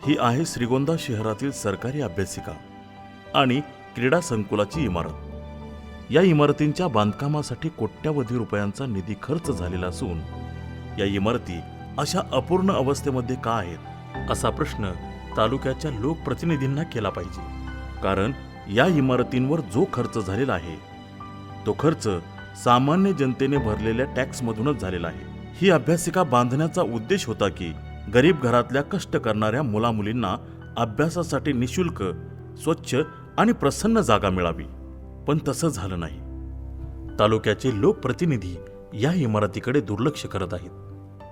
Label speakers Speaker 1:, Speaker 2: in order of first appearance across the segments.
Speaker 1: ही आहे श्रीगोंदा शहरातील सरकारी अभ्यासिका आणि क्रीडा संकुलाची इमारत। या इमारतींच्या बांधकामासाठी कोट्यावधी रुपयांचा निधी खर्च झालेला असून या इमारती अशा अपूर्ण अवस्थेमध्ये का आहेत असा प्रश्न तालुक्याच्या लोकप्रतिनिधींना केला पाहिजे। कारण या इमारतींवर जो खर्च झालेला आहे तो खर्च सामान्य जनतेने भरलेल्या टॅक्समधूनच झालेला आहे। ही अभ्यासिका बांधण्याचा उद्देश होता की गरीब घरातल्या कष्ट करणाऱ्या मुलामुलींना अभ्यासासाठी निशुल्क, स्वच्छ आणि प्रसन्न जागा मिळावी, पण तसं झालं नाही। तालुक्याचे लोकप्रतिनिधी या इमारतीकडे दुर्लक्ष करत आहेत।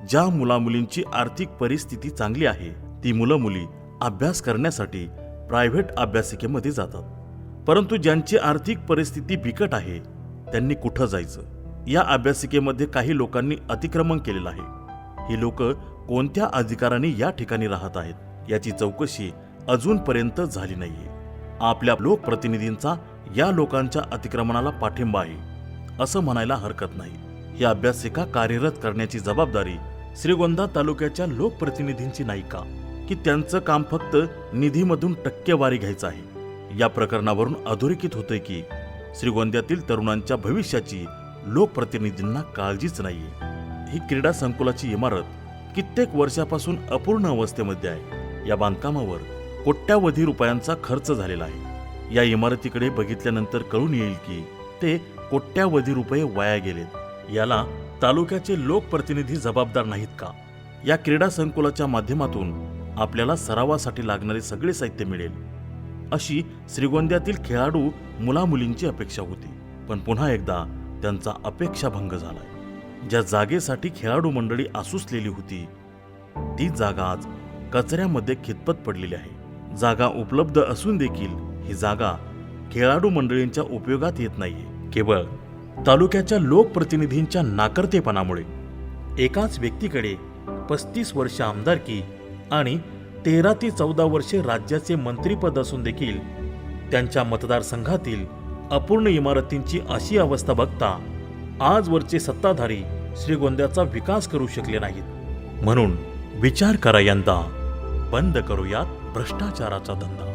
Speaker 1: ज्या मुलामुलींची आर्थिक परिस्थिती चांगली आहे ती मुलं-मुली अभ्यास करण्यासाठी प्रायव्हेट अभ्यासिकेमध्ये जातात, परंतु ज्यांची आर्थिक परिस्थिती बिकट आहे त्यांनी कुठं जायचं? या अभ्यासिकेमध्ये काही लोकांनी अतिक्रमण केलेलं आहे। ही लोक कोणत्या अधिकाराने या ठिकाणी राहत आहेत याची चौकशी अजूनपर्यंत झाली नाहीये। आपल्या लोकप्रतिनिधींचा या लोकांच्या अतिक्रमणाला पाठिंबा आहे असं म्हणायला हरकत नाही। ही अभ्यासिका कार्यरत करण्याची जबाबदारी श्रीगोंदा तालुक्याच्या लोकप्रतिनिधींची नाही का, की त्यांचं काम फक्त निधीमधून टक्केवारी घ्यायचं आहे? या प्रकरणावरून अधोरेखित होतंय की श्रीगोंद्यातील तरुणांच्या भविष्याची लोकप्रतिनिधींना काळजीच नाहीये। ही क्रीडा संकुलाची इमारत कित्येक वर्षापासून अपूर्ण अवस्थेमध्ये आहे। या बांधकामावर कोट्यावधी रुपयांचा खर्च झालेला आहे। या इमारतीकडे बघितल्यानंतर कळून येईल की ते कोट्यावधी रुपये वाया गेलेत। याला तालुक्याचे लोकप्रतिनिधी जबाबदार नाहीत का? या क्रीडा संकुलाच्या माध्यमातून आपल्याला सरावासाठी लागणारे सगळे साहित्य मिळेल अशी श्रीगोंद्यातील खेळाडू मुलामुलींची अपेक्षा होती, पण पुन्हा एकदा त्यांचा अपेक्षाभंग झालाय। ज्या जागेसाठी खेळाडू मंडळी आसुसलेली होती ती जागा आज कचऱ्यामध्ये खितपत पडलेली आहे। जागा उपलब्ध असून देखील ही जागा खेळाडू मंडळींच्या उपयोगात येत नाहीये। केवळ तालुक्याच्या लोकप्रतिनिधींच्या नाकर्तेपणामुळे एकाच व्यक्तीकडे 35 वर्ष आमदारकी आणि 13 ते 14 वर्षे राज्याचे मंत्रीपद असून देखील त्यांच्या मतदारसंघातील अपूर्ण इमारतींची अशी अवस्था बघता आजवरचे सत्ताधारी श्रीगोंद्याचा विकास करू शकले नाहीत। म्हणून विचार करा, यंदा बंद करूयात भ्रष्टाचाराचा धंदा।